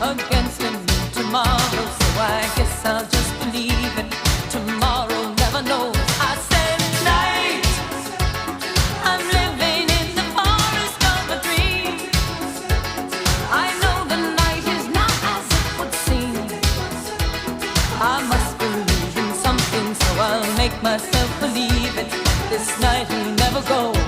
against me tomorrow, so I guess I'll just believe it. Tomorrow never knows. I said night, I'm living in the forest of a dream. I know the night is not as it would seem. I must believe in something, so I'll make myself believe it. This night will never go.